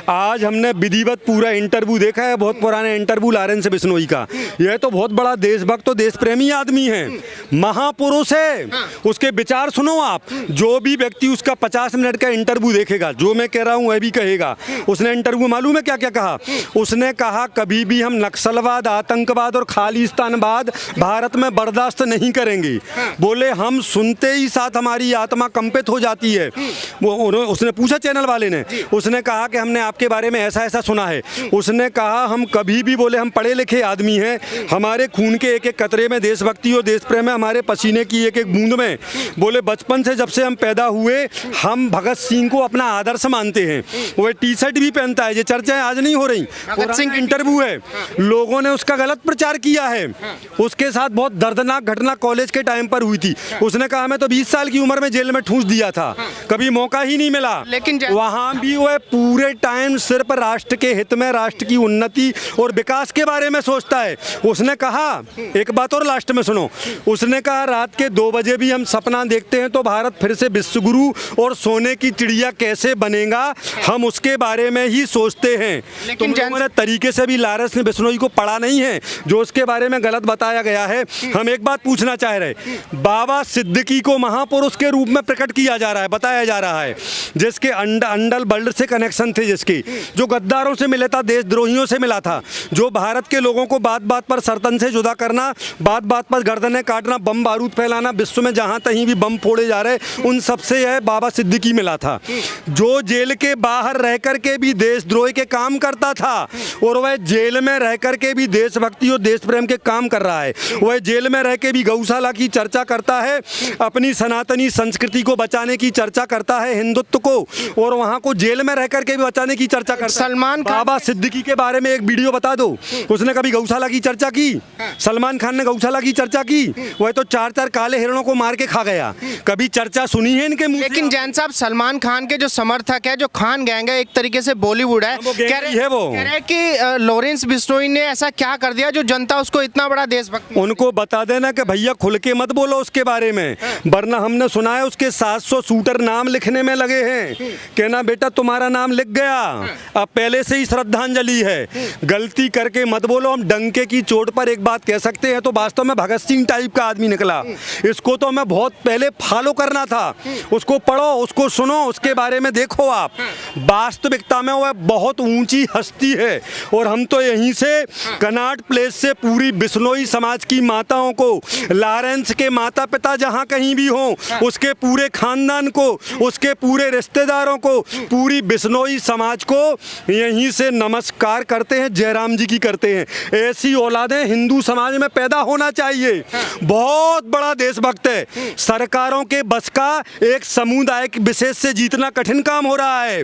आज हमने विधिवत पूरा इंटरव्यू देखा है, बहुत पुराना इंटरव्यू लॉरेंस बिश्नोई का। यह तो बहुत बड़ा देशभक्त और देश प्रेमी आदमी है, महापुरुष है। उसके विचार सुनो आप। जो भी व्यक्ति उसका 50 मिनट का इंटरव्यू देखेगा, जो मैं कह रहा हूँ वह भी कहेगा। उसने इंटरव्यू मालूम है क्या क्या कहा? उसने कहा कभी भी हम नक्सलवाद, आतंकवाद और खालिस्तानवाद भारत में बर्दाश्त नहीं करेंगे। बोले हम सुनते ही साथ हमारी आत्मा कंपित हो जाती है। उसने पूछा चैनल वाले ने, उसने कहा कि हमने आपके बारे में ऐसा ऐसा सुना है। उसने कहा हम कभी भी, बोले हम पढ़े लिखे आदमी हैं, हमारे खून के एक एक कतरे में देशभक्ति और देश प्रेम है, हमारे पसीने की एक एक बूंद में। बोले बचपन से जब से हम पैदा हुए हम भगत सिंह को अपना आदर्श मानते हैं। वो टी शर्ट भी पहनता है। ये चर्चाएं आज नहीं हो रही, भगत सिंह इंटरव्यू है। लोगों ने उसका गलत प्रचार किया है। उसके साथ बहुत दर्दनाक घटना कॉलेज के टाइम पर हुई थी। उसने कहा हमें तो 20 साल की उम्र में जेल में ठूंस दिया था, कभी मौका ही नहीं मिला। लेकिन वहां भी वह पूरे टाइम सिर्फ राष्ट्र के हित में, राष्ट्र की उन्नति और विकास के बारे में सोचता है। उसने कहा, एक बात और लास्ट में सुनो, उसने कहा रात के 2 बजे भी हम सपना देखते हैं तो भारत फिर से विश्वगुरु और सोने की चिड़िया कैसे बनेगा, हम उसके बारे में ही सोचते हैं। तुम लोगों ने तरीके से भी लॉरेंस बिश्नोई को पढ़ा नहीं है, जो उसके बारे में गलत बताया गया है। हम एक बात पूछना चाह रहे, बाबा सिद्दीकी को महापुरुष के रूप में प्रकट किया जा रहा है, बताया जा रहा है, जिसके अंडल बल्ड से कनेक्शन थे, जिसकी जो गद्दारों से मिला था, देशद्रोहियों से मिला था, जो भारत के लोगों को बात बात पर सरतन से जुदा करना, बात बात पर गर्दनें काटना, बम बारूद फैलाना, विश्व में जहां तहीं भी बम फोड़े जा रहे, उन सबसे यह बाबा सिद्दीकी मिला था। जो जेल के बाहर रह करके भी देशद्रोह के काम करता था और वह जेल में रह करके भी देशभक्ति और देश प्रेम के काम कर रहा है। वह जेल में रह के भी गौशाला की चर्चा करता है, अपनी सनातनी संस्कृति को बचाने की चर्चा करता है, हिंदुत्व को, और वहां को जेल में रह करके भी बचाने की चर्चा करता है। सलमान बाबा सिद्दीकी के बारे में एक वीडियो बता दो, उसने कभी गौशाला की चर्चा की? सलमान खान ने गौशाला की चर्चा की? वह तो 4-4 काले हिरणों को मार के खा गया। कभी चर्चा सुनी है इनके मुंह? लेकिन जैन साहब, सलमान खान के जो समर्थक है, जो खान गैंग है, एक तरीके से बॉलीवुड है, कह रहे कि लॉरेंस बिश्नोई ने ऐसा क्या कर दिया जो जनता उसको इतना बड़ा देशभक्त। उनको बता देना कि भैया खुल के मत बोलो उसके बारे में, वरना हमने सुना है उसके 700 शूटर नाम लिखने में लगे हैं। कहना बेटा तुम्हारा नाम लिख गया, अब पहले से ही श्रद्धांजलि है, गलती करके मत बोलो। हम डंके की चोट पर एक बात कह सकते हैं, तो वास्तव में भगत सिंह टाइप का आदमी निकला। इसको तो हमें बहुत पहले फॉलो करना था। उसको पढ़ो, उसको सुनो, उसके बारे में देखो आप। वास्तविकता में वह बहुत ऊंची हस्ती है, और हम तो यहीं से कनॉट प्लेस से पूरी बिश्नोई समाज की माताओं को, लॉरेंस के माता पिता जहां कहीं भी हों, उसके पूरे खानदान को, उसके पूरे रिश्तेदारों को, पूरी बिश्नोई समाज को यहीं से नमस्कार करते हैं, जयराम जी की करते हैं। ऐसी औलादें हिंदू समाज में पैदा होना चाहिए। बहुत बड़ा देशभक्त है। सरकारों के बस का एक समुदाय विशेष से जीतना कठिन काम हो रहा है।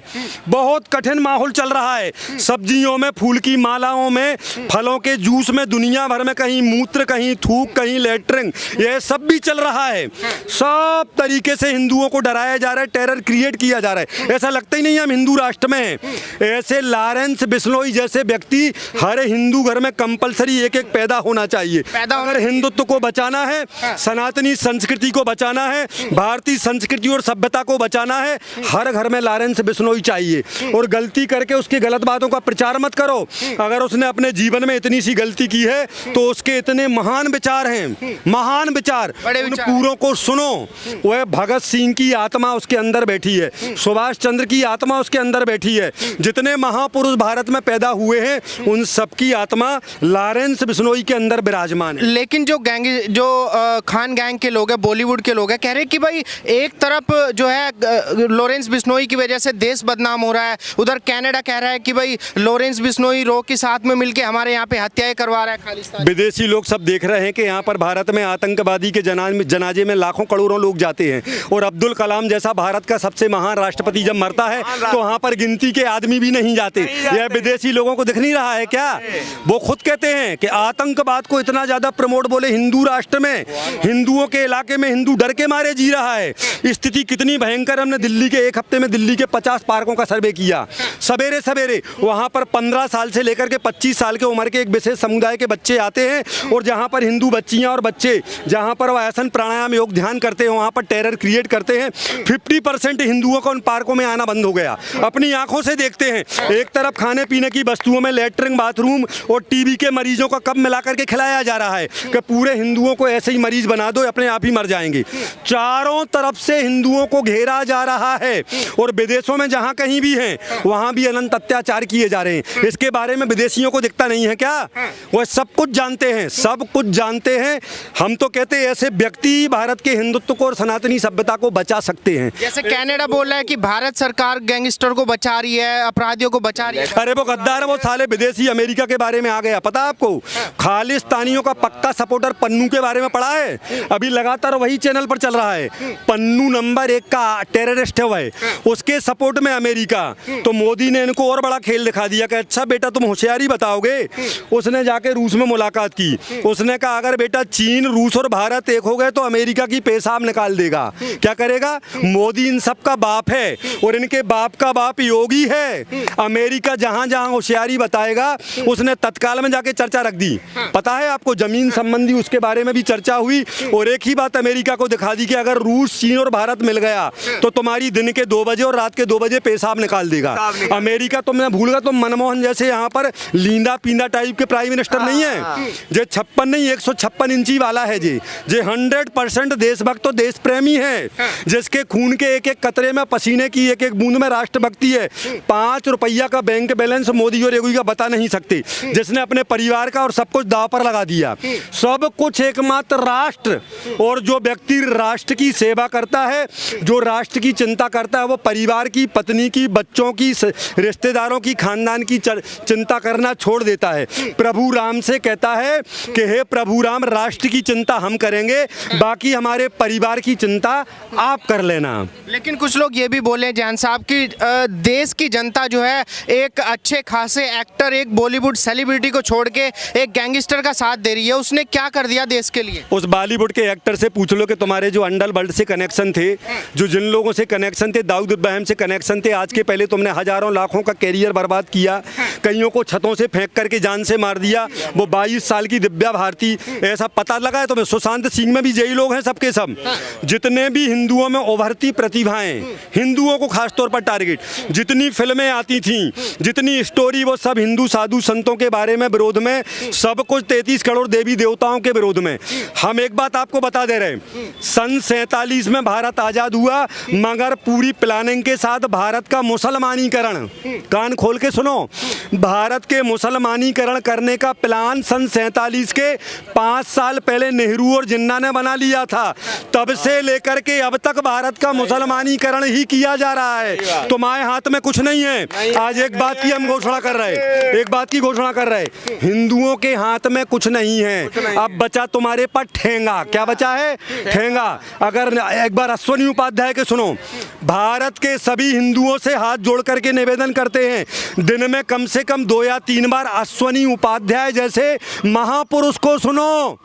बहुत कठिन माहौल चल रहा है। सब्जियों में, फूल की मालाओं में, फलों के जूस में, दुनिया भर में कहीं मूत्र, कहीं थूक, कहीं लेटरिन, यह सब भी चल रहा है। सब तरीके से हिंदुओं को डराया जा रहा है, टेरर क्रिएट किया जा रहा है। ऐसा लगता ही नहीं हम हिंदू राष्ट्र में हैं। ऐसे लॉरेंस बिश्नोई जैसे व्यक्ति हर हिंदू घर में कंपलसरी एक एक पैदा होना चाहिए। अगर हिंदुत्व को बचाना है, सनातनी संस्कृति को बचाना है, भारतीय संस्कृति और सभ्यता को बचाना है, हर घर में लॉरेंस बिश्नोई चाहिए। और गलती करके उसकी गलत बातों का प्रचार मत करो। अगर उसने अपने जीवन में इतनी सी गलती की है तो उसके इतने महान विचार हैं, महान विचार, उन पूरों को सुनो। वह भगत सिंह की आत्मा उसके अंदर बैठी है, सुभाष चंद्र की आत्मा उसके अंदर बैठी है। जितने महापुरुष भारत में पैदा हुए हैं उन सबकी आत्मा लॉरेंस बिश्नोई के अंदर विराजमान है। लेकिन जो खान गैंग के लोग हैं, बॉलीवुड के लोग हैं, कह रहे हैं कि भाई एक तरफ जो है लॉरेंस बिश्नोई की वजह से देश बदनाम हो रहा है, उधर कनाडा कह रहा है कि भाई लॉरेंस बिश्नोई रो के साथ में मिलके हमारे यहाँ पे हत्याएं करवा रहा है खालिस्तान। विदेशी लोग सब देख रहे हैं कि यहाँ पर भारत में आतंकवादी के जनाजे में लाखों करोड़ों लोग जाते हैं, और अब्दुल कलाम जैसा भारत का सबसे महान राष्ट्रपति जब मरता है तो वहाँ पर गिनती के आदमी भी नहीं जाते। यह विदेशी लोगों को दिख नहीं रहा है क्या? वो खुद कहते हैं कि आतंकवाद को इतना ज्यादा प्रमोट, बोले हिंदू राष्ट्र में, हिंदुओं के इलाके में हिंदू डर के मारे जी रहा है। स्थिति कितनी भयंकर। हमने दिल्ली के एक हफ्ते में दिल्ली के 50 पार्कों का सर्वे किया। सवेरे सवेरे वहाँ पर 15 साल से लेकर के 25 साल के उम्र के एक विशेष समुदाय के बच्चे आते हैं, और जहाँ पर हिंदू बच्चियाँ और बच्चे जहाँ पर वो आसन प्राणायाम योग ध्यान करते हैं, वहाँ पर टेरर क्रिएट करते हैं। 50% हिंदुओं का उन पार्कों में आना बंद हो गया। अपनी आंखों से देखते हैं। एक तरफ खाने पीने की वस्तुओं में लैट्रिन, बाथरूम और टीबी के मरीजों का कब मिला करके खिलाया जा रहा है कि पूरे हिंदुओं को ऐसे ही मरीज बना दो, अपने आप ही मर जाएंगे। चारों तरफ से हिंदुओं को घेरा जा रहा है और विदेशों में जहां कहीं भी हैं वहां भी अनंत अत्याचार किए जा रहे हैं। इसके बारे में विदेशियों को दिखता नहीं है क्या? वह सब कुछ जानते हैं, सब कुछ जानते हैं। हम तो कहते हैं ऐसे व्यक्ति भारत के हिंदुत्व को और सनातनी सभ्यता को बचा सकते हैं। जैसे कनाडा बोल रहा है कि भारत सरकार गैंगस्टर को बचा रही है, अपराधियों को बचा रही है। अरे वो गद्दार है, वो साले विदेशी अमेरिका के बारे में आ गया। पता है आपको? खालिस्तानियों का पक्का सपोर्टर पन्नू के बारे में पढ़ा है? अभी लगातार वही चैनल पर चल रहा है। पन्नू नंबर 1 का टेररिस्ट है वह, उसके सपोर्ट में अमेरिका। तो मोदी ने इनको और बड़ा खेल दिखा दिया कि अच्छा बेटा तुम होशियारी बताओगे। उसने जाके रूस में मुलाकात की। उसने कहा अगर बेटा चीन, रूस और भारत एक हो गए तो अमेरिका की पेशाब निकाल देगा। क्या करेगा? मोदी इन सब का बाप है और इनके बाप का बाप योगी है। अमेरिका जहां जहां होशियारी बताएगा उसने तत्काल में जाके चर्चा रख दी। पता है आपको, जमीन संबंधी उसके बारे में भी चर्चा हुई और एक ही बात अमेरिका को दिखा दी कि अगर रूस, चीन और भारत मिल गया तो तुम्हारी दिन के 2 बजे और रात के 2 बजे पेशाब निकाल देगा। अमेरिका तुमने भूल गया, तुम मनमोहन जैसे यहाँ पर लींदा पींदा टाइप के प्राइम मिनिस्टर नहीं है। जे 56 नहीं 156 इंची वाला है जे 100% देशभक्त तो देश प्रेमी है, जिसके खून के एक एक कतरे में, पसीने की एक एक बूंद में राष्ट्रभक्ति है। 5 रुपया का बैंक बैलेंस मोदी और योगी का बता नहीं सकते, जिसने अपने परिवार का और सब कुछ दांव पर लगा दिया। सब कुछ एकमात्र राष्ट्र, और जो व्यक्ति राष्ट्र की सेवा करता है, जो राष्ट्र की चिंता करता है, वो परिवार की, पत्नी की, बच्चों की, रिश्तेदारों की, खानदान की चिंता करना छोड़ देता है। प्रभु राम से कहता है कि हे प्रभु राम, राष्ट्र की चिंता हम करेंगे, बाकी हमारे परिवार की चिंता आप कर लेना। लेकिन कुछ लोग ये भी बोले जान साहब कि देश की जनता जो है एक अच्छे खासे एक्टर, एक बॉलीवुड सेलिब्रिटी को छोड़ के एक गैंगस्टर का साथ दे रही है। उसने क्या कर दिया देश के लिए? उस बॉलीवुड के एक्टर से पूछ लो कि तुम्हारे जो अंडरवर्ल्ड से कनेक्शन थे, जो जिन लोगों से कनेक्शन थे, दाऊद इब्राहिम से कनेक्शन थे, आज के पहले तुमने हजारों लाखों का कैरियर बर्बाद किया, कईयों को छतों से फेंक करके जान से मार दिया। वो 22 साल की दिव्या भारती, ऐसा पता लगा है तुम्हें? सुशांत सिंह में भी यही लोग हैं सबके सब। जितने भी हिंदुओं में उभरती प्रतिभाएं, हिंदुओं को खासतौर पर टारगेट, जितनी फिल्में आती थी, जितनी स्टोरी, वो सब हिंदू साधु संतों के बारे में विरोध में, सब कुछ 33 करोड़ देवी देवताओं के विरोध में। हम एक बात आपको बता दे रहे हैं, सन 47 में भारत आजाद हुआ, मगर पूरी प्लानिंग के साथ भारत का मुसलमानीकरण, कान खोल के सुनो, भारत के मुसलमानीकरण करने का प्लान सन 47 के 5 साल पहले नेहरू और जिन्ना ने बना लिया था। तब से लेकर के अब तक भारत का मुसलमानीकरण ही किया जा रहा है। तुम्हारे हाथ में कुछ नहीं है। आज एक बात की हम घोषणा कर रहे हैं, एक बात की घोषणा कर रहे हैं, हिंदुओं के हाथ में कुछ नहीं है। अब बचा तुम्हारे पास ठेंगा। क्या बचा है? ठेंगा। अगर एक बार अश्वनी उपाध्याय के सुनो, भारत के सभी हिंदुओं से हाथ जोड़ करके निवेदन करते हैं, दिन में कम से कम 2 या 3 बार अश्वनी उपाध्याय जैसे महापुरुष को सुनो।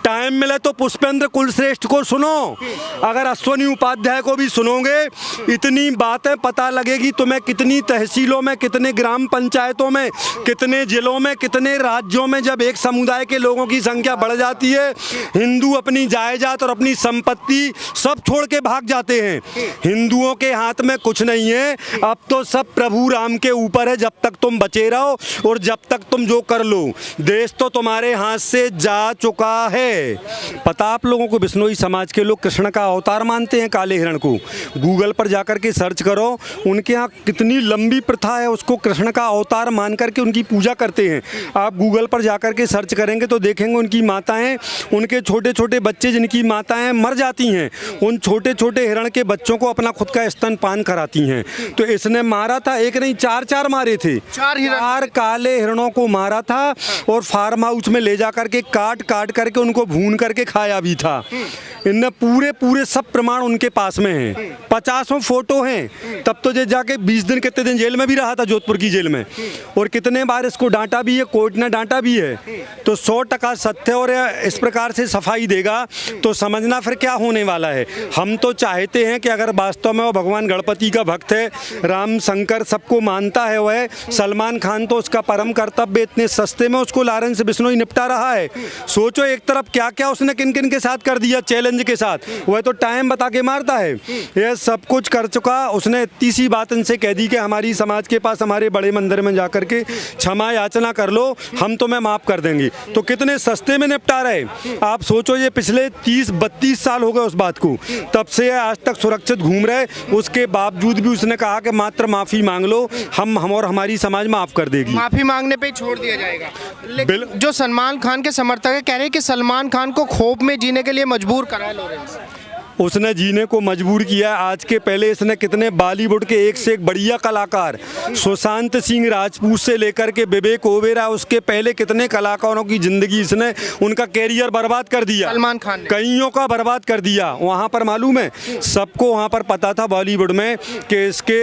टाइम मिले तो पुष्पेंद्र कुलश्रेष्ठ को सुनो। अगर अश्वनी उपाध्याय को भी सुनोगे, इतनी बातें पता लगेगी तुम्हें, कितनी तहसीलों में, कितने ग्राम पंचायतों में, कितने जिलों में, कितने राज्यों में जब एक समुदाय के लोगों की संख्या बढ़ जाती है, हिंदू अपनी जायदाद और अपनी संपत्ति सब छोड़ के भाग जाते हैं। हिंदुओं के हाथ में कुछ नहीं है। अब तो सब प्रभु राम के ऊपर है। जब तक तुम बचे रहो और जब तक तुम जो कर लो, देश तो तुम्हारे हाथ से जा चुका है। पता आप लोगों को, बिश्नोई समाज के लोग कृष्ण का अवतार मानते हैं काले हिरण को। गूगल पर जाकर के सर्च करो, उनके यहाँ कितनी लंबी प्रथा है, उसको कृष्ण का अवतार मान करके उनकी पूजा करते हैं। आप गूगल पर जाकर के सर्च करेंगे तो देखेंगे उनकी माताएं, उनके छोटे छोटे बच्चे जिनकी माताएं मर जाती हैं, उन छोटे छोटे हिरण के बच्चों को अपना खुद का स्तनपान कराती हैं। तो इसने मारा था, एक नहीं 4 मारे थे, 4 काले हिरणों को मारा था और फार्म हाउस में ले जा करके काट करके उनको भून करके खाया भी था। इनने पूरे सब प्रमाण उनके पास में हैं, 50 फोटो हैं। तब तो जे जाके 20 दिन कितने दिन जेल में भी रहा था, जोधपुर की जेल में, और कितने बार इसको डांटा भी है, कोर्ट ने डांटा भी है। तो 100% सत्य और इस प्रकार से सफाई देगा तो समझना फिर क्या होने वाला है। हम तो चाहते हैं कि अगर वास्तव में वो भगवान गणपति का भक्त है, राम शंकर सबको मानता है, वह सलमान खान तो उसका परम कर्तव्य इतने सस्ते में उसको लॉरेंस बिश्नोई निपटा रहा है। सोचो एक तरफ क्या क्या उसने किन किन के साथ कर दिया, चैलेंज के साथ, वह तो टाइम बता के मारता है। यह सब कुछ कर चुका। उसने इतनी सी बात इनसे कह दी कि हमारी समाज के पास हमारे बड़े मंदिर में जाकर के क्षमा याचना कर लो, हम तुम्हें माफ़ कर देंगे। तो कितने सस्ते में निपटा रहे। आप सोचो, ये पिछले 30-32 साल हो गए उस बात को, तब से आज तक सुरक्षित घूम रहे। उसके बावजूद भी उसने कहा कि मात्र माफ़ी मांग लो, हम और हमारी समाज माफ़ कर देगी। माफी मांगने पे ही छोड़ दिया जाएगा। लेकिन जो सलमान खान के समर्थक है कह रहे हैं कि सलमान खान को खौफ में जीने के लिए मजबूर करा है लॉरेंस। उसने जीने को मजबूर किया। आज के पहले इसने कितने बॉलीवुड के एक से एक बढ़िया कलाकार, सुशांत सिंह राजपूत से लेकर के विवेक ओबेरॉय, उसके पहले कितने कलाकारों की ज़िंदगी इसने, उनका कैरियर बर्बाद कर दिया। सलमान खान ने कईयों का बर्बाद कर दिया। वहाँ पर मालूम है सबको, वहाँ पर पता था बॉलीवुड में कि इसके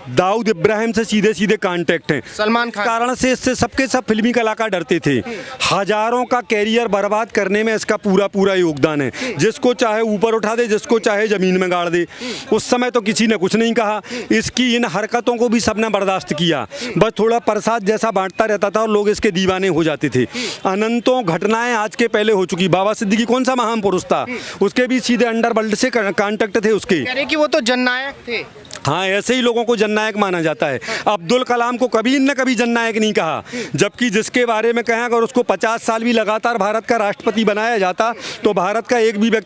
दाऊद इब्राहिम से सीधे सीधे कांटेक्ट हैं। सलमान खान कारण से इससे सबके सब फिल्मी कलाकार डरते थे। हजारों का कैरियर बर्बाद करने में इसका पूरा पूरा योगदान है। जिसको चाहे ऊपर उठा दे, जिसको चाहे जमीन में गाड़ दे। उस समय तो किसी ने कुछ नहीं कहा। इसकी इन हरकतों को भी सबने बर्दाश्त किया। बस थोड़ा प्रसाद जैसा बांटता रहता था और लोग इसके दीवाने हो जाते थे। अनंतों घटनाएं आज के पहले हो चुकी। बाबा सिद्दीकी कौन सा महान पुरुष था, उसके भी सीधे अंडरवर्ल्ड से कांटेक्ट थे उसके। कह रहे कि वो तो जननायक थे। हाँ, ऐसे ही लोगों को जननायक माना जाता है। अब्दुल कलाम को कभी न कभी जननायक नहीं कहा, जबकि जिसके बारे में कहें अगर उसको 50 साल भी लगातार भारत का राष्ट्रपति बनाया जाता तो भारत का एक भी व्यक्ति